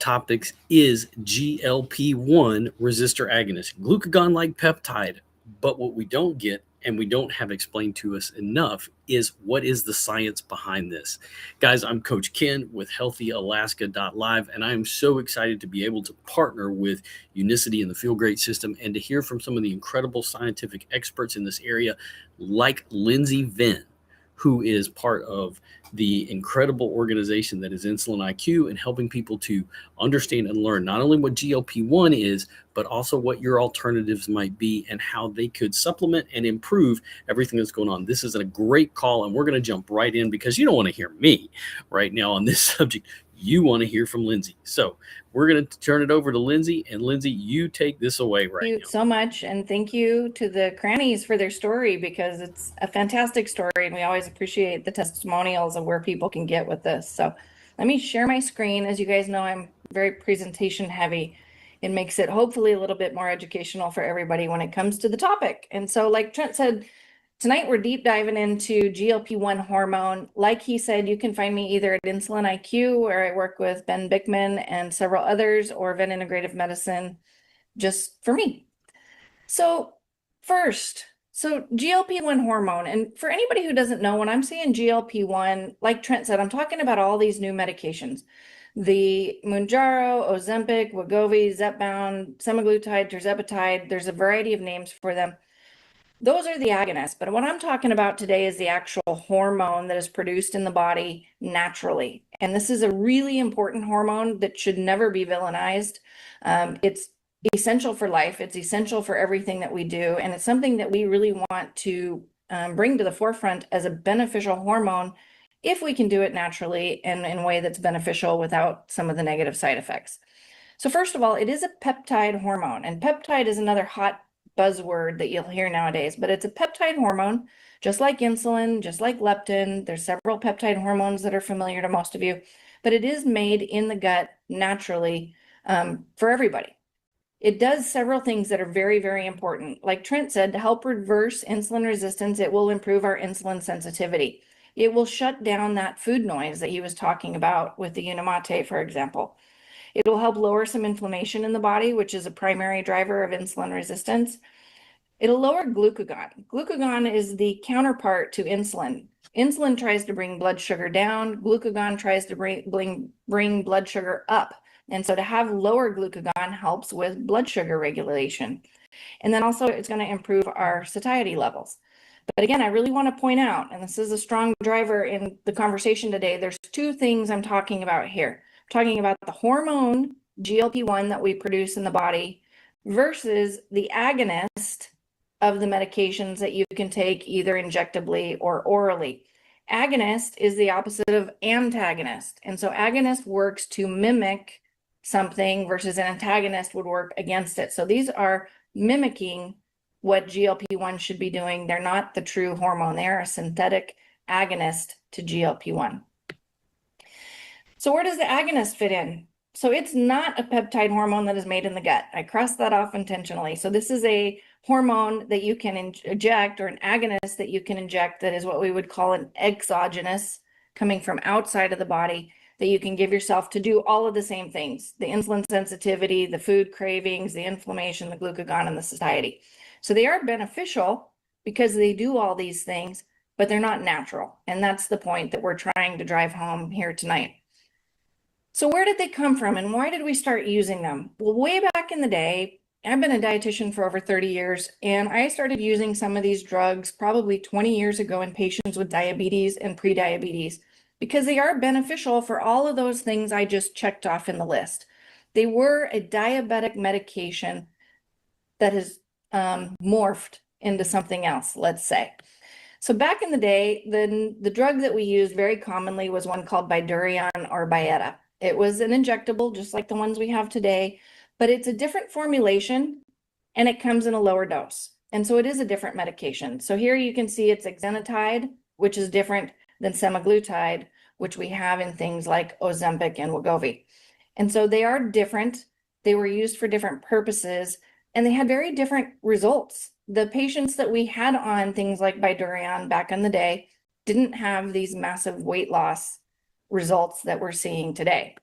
topics is GLP-1 resistor agonist, glucagon-like peptide. But what we don't get and we don't have explained to us enough is what is the science behind this. Guys, I'm Coach Ken with HealthyAlaska.live, and I am so excited to be able to partner with Unicity and the Feel Great system and to hear from some of the incredible scientific experts in this area, like Lindsay Venn, who is part of the incredible organization that is Insulin IQ and helping people to understand and learn not only what GLP-1 is, but also what your alternatives might be and how they could supplement and improve everything that's going on. This is a great call, and we're going to jump right in because you don't want to hear me right now on this subject. You want to hear from Lindsay. So we're going to turn it over to Lindsay, and Lindsay, you take this away right now. Thank you so much, and thank you to the crannies for their story, because it's a fantastic story, and we always appreciate the testimonials of where people can get with this. So let me share my screen. As you guys know, I'm very presentation heavy. It makes it hopefully a little bit more educational for everybody when it comes to the topic. And so like Trent said, tonight we're deep diving into GLP-1 hormone. Like he said, you can find me either at Insulin IQ, where I work with Ben Bickman and several others, or Venn Integrative Medicine, just for me. So first, GLP-1 hormone, and for anybody who doesn't know, when I'm saying GLP-1, like Trent said, I'm talking about all these new medications. The Mounjaro, Ozempic, Wegovy, Zepbound, semaglutide, tirzepatide, there's a variety of names for them. Those are the agonists, but what I'm talking about today is the actual hormone that is produced in the body naturally. And this is a really important hormone that should never be villainized. It's essential for life. It's essential for everything that we do. And it's something that we really want to bring to the forefront as a beneficial hormone if we can do it naturally and in a way that's beneficial without some of the negative side effects. So first of all, it is a peptide hormone, and peptide is another hot buzzword that you'll hear nowadays, but it's a peptide hormone, just like insulin, just like leptin. There's several peptide hormones that are familiar to most of you, but it is made in the gut naturally for everybody. It does several things that are very, very important. Like Trent said, to help reverse insulin resistance, it will improve our insulin sensitivity. It will shut down that food noise that he was talking about with the Unimate, for example. It will help lower some inflammation in the body, which is a primary driver of insulin resistance. It'll lower glucagon. Glucagon is the counterpart to insulin. Insulin tries to bring blood sugar down. Glucagon tries to bring blood sugar up. And so to have lower glucagon helps with blood sugar regulation. And then also it's going to improve our satiety levels. But again, I really want to point out, and this is a strong driver in the conversation today, there's two things I'm talking about here. I'm talking about the hormone GLP-1 that we produce in the body versus the agonist of the medications that you can take either injectably or orally. Agonist is the opposite of antagonist. And so agonist works to mimic something versus an antagonist would work against it. So these are mimicking what GLP-1 should be doing. They're not the true hormone. They are a synthetic agonist to GLP-1. So where does the agonist fit in? So it's not a peptide hormone that is made in the gut. I crossed that off intentionally. So this is a hormone that you can inject, or an agonist that you can inject, that is what we would call an exogenous, coming from outside of the body, that you can give yourself to do all of the same things: the insulin sensitivity, the food cravings, the inflammation, the glucagon, and the satiety. So they are beneficial because they do all these things, but they're not natural. And that's the point that we're trying to drive home here tonight. So where did they come from, and why did we start using them? Well, way back in the day, I've been a dietitian for over 30 years, and I started using some of these drugs probably 20 years ago in patients with diabetes and prediabetes, because they are beneficial for all of those things I just checked off in the list. They were a diabetic medication that has morphed into something else, let's say. So back in the day, the drug that we used very commonly was one called Bydureon or Byetta. It was an injectable, just like the ones we have today, but it's a different formulation and it comes in a lower dose. And so it is a different medication. So here you can see it's exenatide, which is different than semaglutide, which we have in things like Ozempic and Wegovy. And so they are different. They were used for different purposes, and they had very different results. The patients that we had on things like Bydureon back in the day didn't have these massive weight loss results that we're seeing today.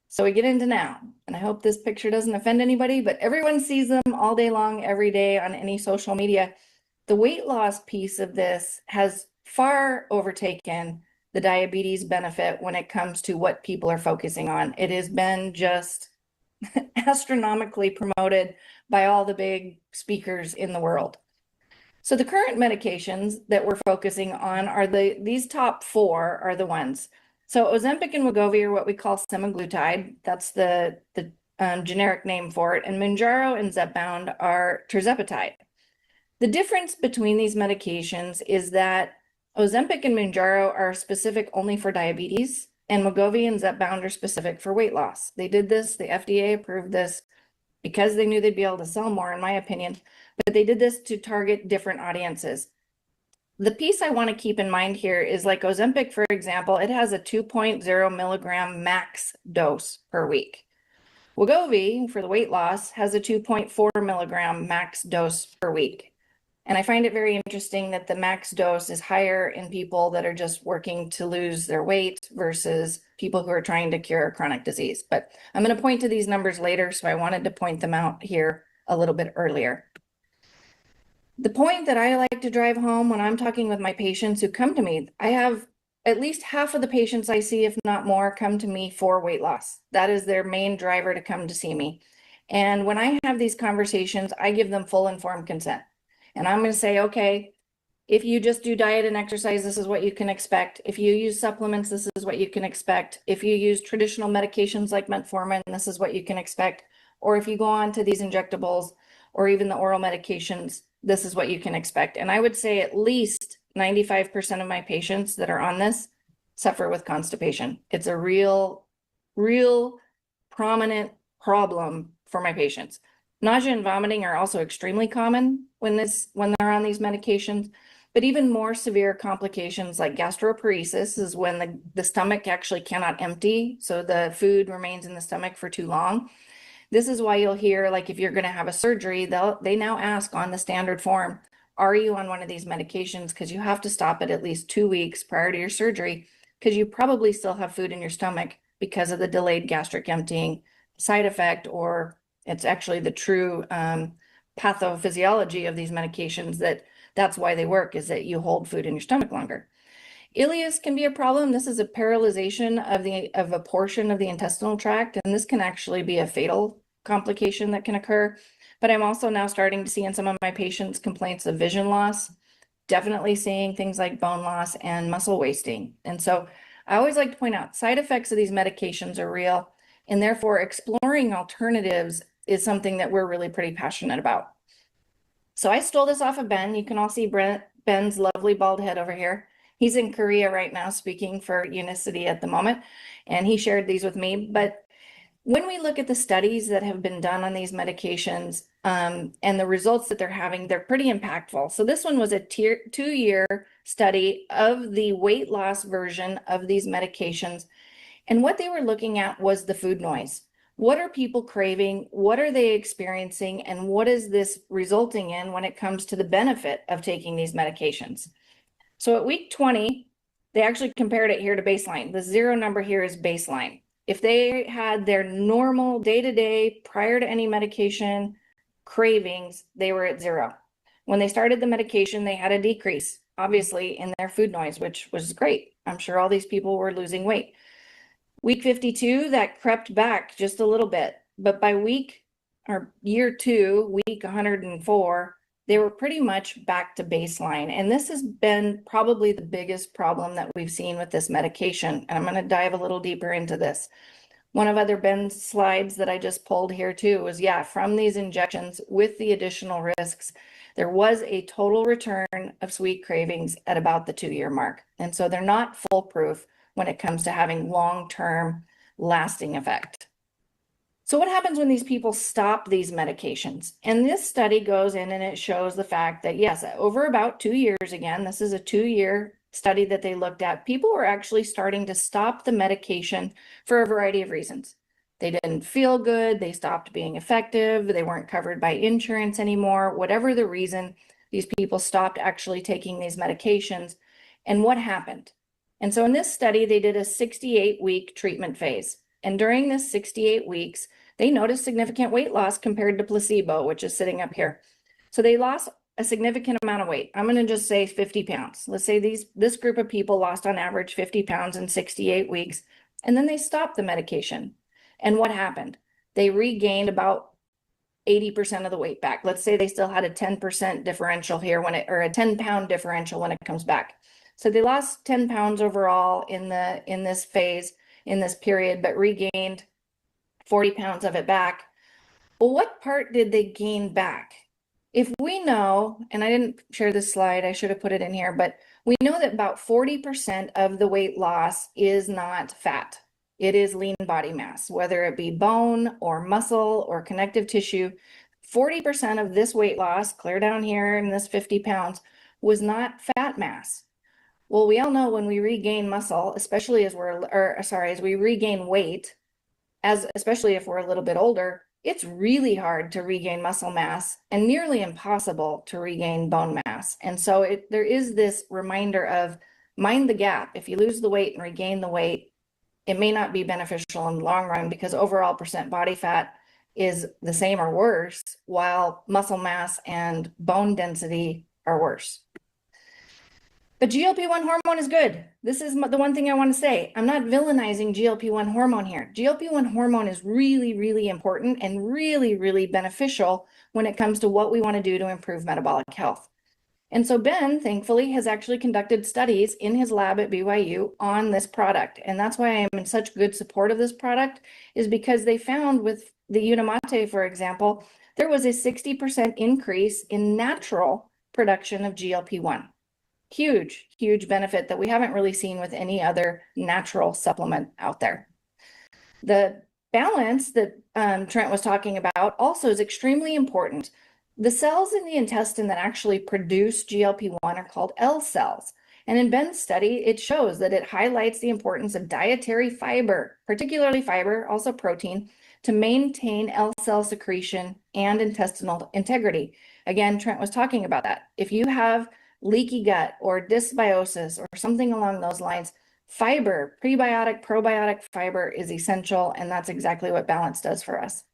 So we get into now, and I hope this picture doesn't offend anybody, but everyone sees them all day long, every day on any social media. The weight loss piece of this has far overtaken the diabetes benefit when it comes to what people are focusing on. It has been just astronomically promoted by all the big speakers in the world. So the current medications that we're focusing on are these top four are the ones. So Ozempic and Wegovy are what we call semaglutide. That's the generic name for it. And Mounjaro and Zepbound are tirzepatide. The difference between these medications is that Ozempic and Mounjaro are specific only for diabetes, and Wegovy and Zepbound are specific for weight loss. They did this, the FDA approved this because they knew they'd be able to sell more, in my opinion, but they did this to target different audiences. The piece I want to keep in mind here is like Ozempic, for example, it has a 2.0 milligram max dose per week. Wegovy, for the weight loss, has a 2.4 milligram max dose per week. And I find it very interesting that the max dose is higher in people that are just working to lose their weight versus people who are trying to cure a chronic disease. But I'm going to point to these numbers later, so I wanted to point them out here a little bit earlier. The point that I like to drive home when I'm talking with my patients who come to me, I have at least half of the patients I see, if not more, come to me for weight loss. That is their main driver to come to see me. And when I have these conversations, I give them full informed consent. And I'm going to say, okay, if you just do diet and exercise, this is what you can expect. If you use supplements, this is what you can expect. If you use traditional medications like metformin, this is what you can expect. Or if you go on to these injectables or even the oral medications, this is what you can expect. And I would say at least 95% of my patients that are on this suffer with constipation. It's a real prominent problem for my patients. Nausea and vomiting are also extremely common when they're on these medications, but even more severe complications like gastroparesis is when the stomach actually cannot empty, so the food remains in the stomach for too long. This is why you'll hear, like, if you're going to have a surgery, they now ask on the standard form, are you on one of these medications? Because you have to stop it at least 2 weeks prior to your surgery, because you probably still have food in your stomach because of the delayed gastric emptying side effect, or it's actually the true pathophysiology of these medications that's why they work, is that you hold food in your stomach longer. Ileus can be a problem. This is a paralyzation of a portion of the intestinal tract, and this can actually be a fatal complication that can occur. But I'm also now starting to see in some of my patients complaints of vision loss, definitely seeing things like bone loss and muscle wasting. And so I always like to point out side effects of these medications are real, and therefore exploring alternatives is something that we're really pretty passionate about. So I stole this off of Ben. You can all see Ben's lovely bald head over here. He's in Korea right now speaking for Unicity at the moment, and he shared these with me. But when we look at the studies that have been done on these medications and the results that they're having, they're pretty impactful. So this one was a 2-year study of the weight loss version of these medications. And what they were looking at was the food noise. What are people craving? What are they experiencing? And what is this resulting in when it comes to the benefit of taking these medications? So at week 20, they actually compared it here to baseline. The 0 number here is baseline. If they had their normal day-to-day, prior to any medication cravings, they were at 0. When they started the medication, they had a decrease, obviously, in their food noise, which was great. I'm sure all these people were losing weight. Week 52, that crept back just a little bit, but by year 2, week 104, they were pretty much back to baseline. And this has been probably the biggest problem that we've seen with this medication. And I'm going to dive a little deeper into this. One of other Ben's slides that I just pulled here too was, from these injections with the additional risks, there was a total return of sweet cravings at about the 2-year mark. And so they're not foolproof when it comes to having long-term lasting effect. So what happens when these people stop these medications? And this study goes in and it shows the fact that, yes, over about 2 years, again, this is a 2-year study that they looked at, people were actually starting to stop the medication for a variety of reasons. They didn't feel good, they stopped being effective, they weren't covered by insurance anymore, whatever the reason, these people stopped actually taking these medications. And what happened? And so in this study, they did a 68-week treatment phase. And during this 68 weeks, they noticed significant weight loss compared to placebo, which is sitting up here. So they lost a significant amount of weight. I'm going to just say 50 pounds. Let's say this group of people lost on average 50 pounds in 68 weeks, and then they stopped the medication. And what happened? They regained about 80% of the weight back. Let's say they still had a 10% differential here or a 10-pound differential when it comes back. So they lost 10 pounds overall in this phase, in this period, but regained 40 pounds of it back. Well, what part did they gain back? If we know, and I didn't share this slide, I should have put it in here, but we know that about 40% of the weight loss is not fat. It is lean body mass, whether it be bone or muscle or connective tissue. 40% of this weight loss, clear down here in this 50 pounds, was not fat mass. Well, we all know when we regain muscle, especially as we regain weight, especially if we're a little bit older, it's really hard to regain muscle mass and nearly impossible to regain bone mass. And so there is this reminder of mind the gap. If you lose the weight and regain the weight, it may not be beneficial in the long run because overall percent body fat is the same or worse, while muscle mass and bone density are worse. But GLP-1 hormone is good. This is the one thing I want to say. I'm not villainizing GLP-1 hormone here. GLP-1 hormone is really, really important and really, really beneficial when it comes to what we want to do to improve metabolic health. And so Ben, thankfully, has actually conducted studies in his lab at BYU on this product. And that's why I'm in such good support of this product, is because they found with the Unamate, for example, there was a 60% increase in natural production of GLP-1. Huge, huge benefit that we haven't really seen with any other natural supplement out there. The balance that Trent was talking about also is extremely important. The cells in the intestine that actually produce GLP-1 are called L cells. And in Ben's study, it shows that it highlights the importance of dietary fiber, particularly fiber, also protein, to maintain L cell secretion and intestinal integrity. Again, Trent was talking about that. If you have leaky gut or dysbiosis or something along those lines, fiber, prebiotic, probiotic fiber is essential, and that's exactly what balance does for us.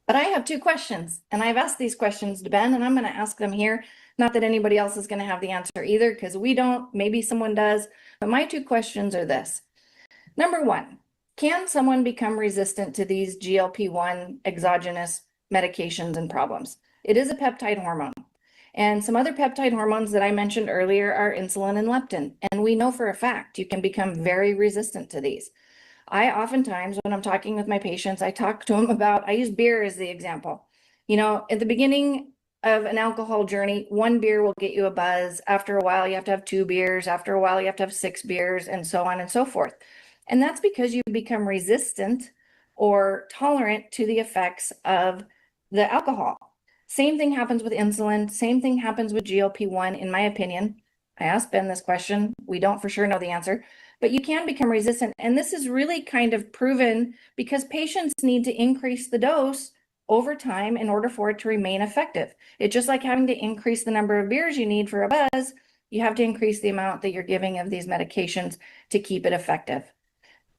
But I have two questions, and I've asked these questions to Ben, and I'm going to ask them here. Not that anybody else is going to have the answer either, because we don't, maybe someone does, but my two questions are this. Number one, can someone become resistant to these GLP-1 exogenous medications and problems? It is a peptide hormone. And some other peptide hormones that I mentioned earlier are insulin and leptin. And we know for a fact you can become very resistant to these. I oftentimes, when I'm talking with my patients, I talk to them about, I use beer as the example. You know, at the beginning of an alcohol journey, one beer will get you a buzz. After a while, you have to have 2 beers. After a while, you have to have 6 beers, and so on and so forth. And that's because you become resistant or tolerant to the effects of the alcohol. Same thing happens with insulin. Same thing happens with GLP-1, in my opinion. I asked Ben this question. We don't for sure know the answer, but you can become resistant. And this is really kind of proven because patients need to increase the dose over time in order for it to remain effective. It's just like having to increase the number of beers you need for a buzz. You have to increase the amount that you're giving of these medications to keep it effective.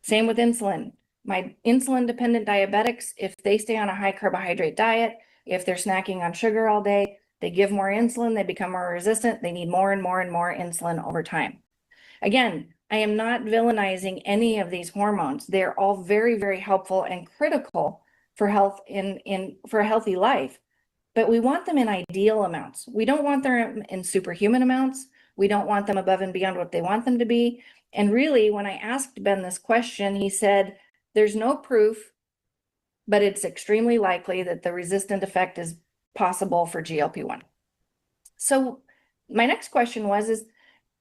Same with insulin. My insulin-dependent diabetics, if they stay on a high carbohydrate diet, if they're snacking on sugar all day, they give more insulin, they become more resistant, they need more and more and more insulin over time. Again, I am not villainizing any of these hormones. They're all very, very helpful and critical for health for a healthy life, but we want them in ideal amounts. We don't want them in superhuman amounts. We don't want them above and beyond what they want them to be. And really, when I asked Ben this question, he said, there's no proof, but it's extremely likely that the resistant effect is possible for GLP-1. So my next question is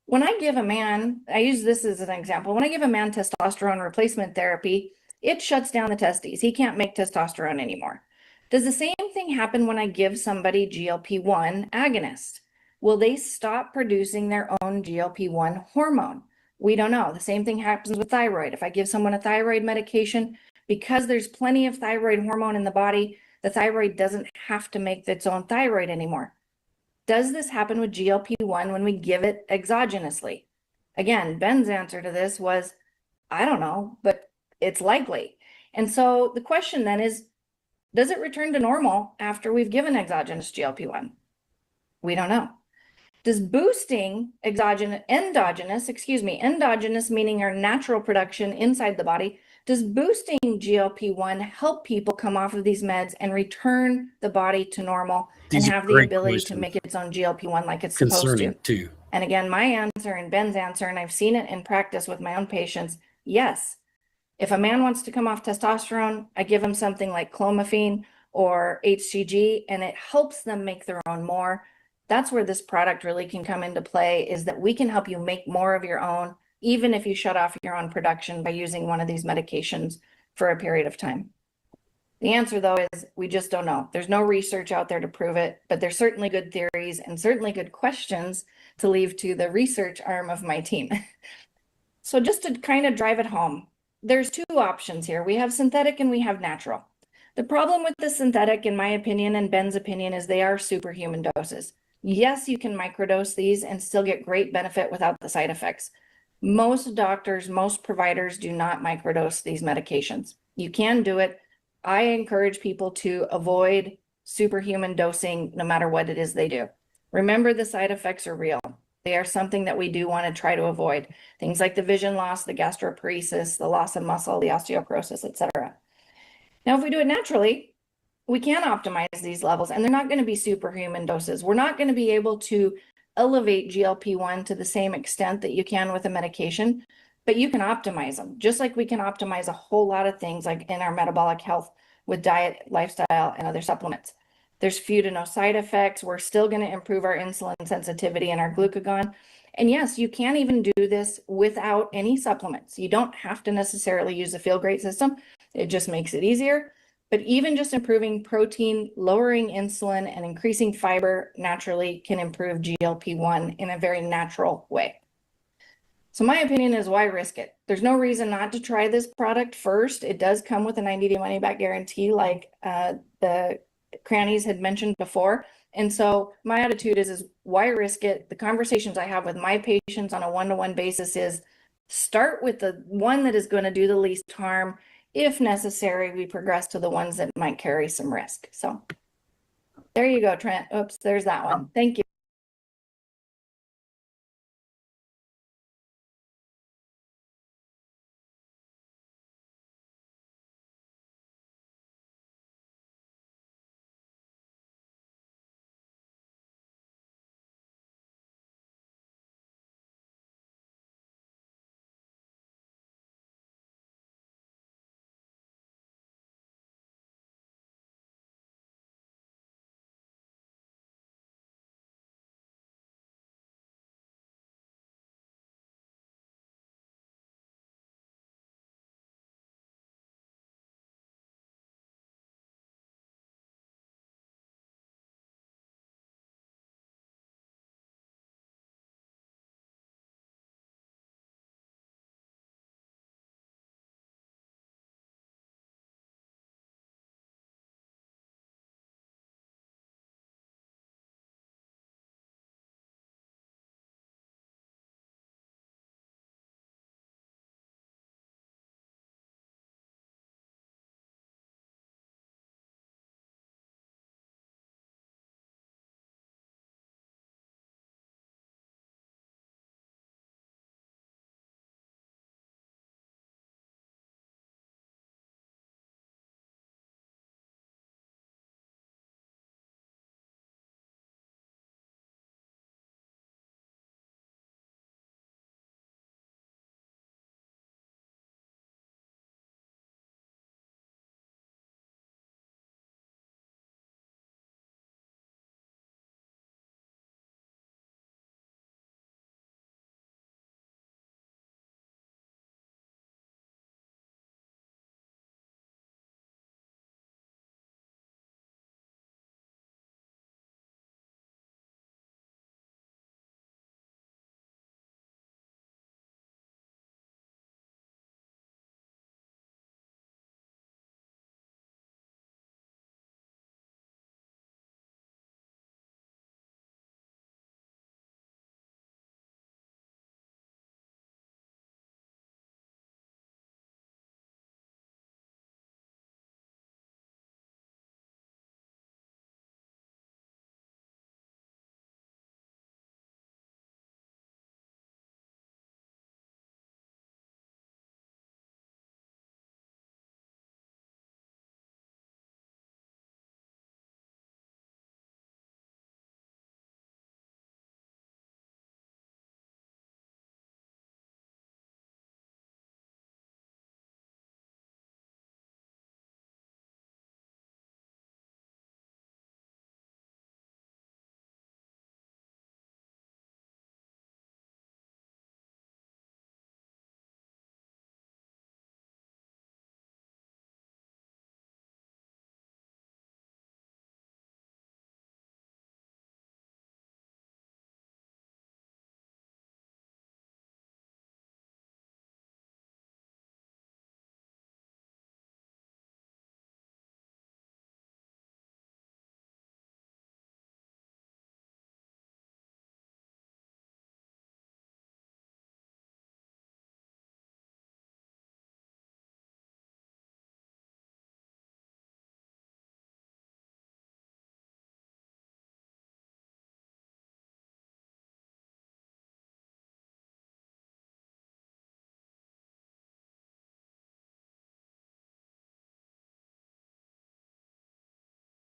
when I give a man, I use this as an example, when I give a man testosterone replacement therapy, it shuts down the testes. He can't make testosterone anymore. Does the same thing happen when I give somebody GLP-1 agonist? Will they stop producing their own GLP-1 hormone? We don't know. The same thing happens with thyroid. If I give someone a thyroid medication, because there's plenty of thyroid hormone in the body, the thyroid doesn't have to make its own thyroid anymore. Does this happen with GLP-1 when we give it exogenously? Again, Ben's answer to this was, I don't know, but it's likely. And so the question then is, does it return to normal after we've given exogenous GLP-1? We don't know. Does boosting endogenous meaning our natural production inside the body, does boosting GLP-1 help people come off of these meds and return the body to normal and have the ability to make its own GLP-1 like it's supposed to? Too. And again, my answer and Ben's answer, and I've seen it in practice with my own patients, yes. If a man wants to come off testosterone, I give him something like clomiphene or HCG, and it helps them make their own more. That's where this product really can come into play, is that we can help you make more of your own, even if you shut off your own production by using one of these medications for a period of time. The answer, though, is we just don't know. There's no research out there to prove it, but there's certainly good theories and certainly good questions to leave to the research arm of my team. So just to kind of drive it home, there's two options here. We have synthetic and we have natural. The problem with the synthetic, in my opinion and Ben's opinion, is they are superhuman doses. Yes, you can microdose these and still get great benefit without the side effects. Most doctors, most providers do not microdose these medications. You can do it. I encourage people to avoid superhuman dosing no matter what it is they do. Remember, the side effects are real. They are something that we do want to try to avoid. Things like the vision loss, the gastroparesis, the loss of muscle, the osteoporosis, etc. Now, if we do it naturally, we can optimize these levels, and they're not going to be superhuman doses. We're not going to be able to elevate GLP-1 to the same extent that you can with a medication, but you can optimize them, just like we can optimize a whole lot of things like in our metabolic health with diet, lifestyle, and other supplements. There's few to no side effects. We're still going to improve our insulin sensitivity and our glucagon. And yes, you can even do this without any supplements. You don't have to necessarily use the Feel Great system. It just makes it easier. But even just improving protein, lowering insulin, and increasing fiber naturally can improve GLP-1 in a very natural way. So my opinion is, why risk it? There's no reason not to try this product first. It does come with a 90-day money-back guarantee, like the Crannies had mentioned before. And so my attitude is why risk it? The conversations I have with my patients on a one-to-one basis is start with the one that is going to do the least harm. If necessary, we progress to the ones that might carry some risk. So there you go, Trent. Oops, there's that one. Thank you.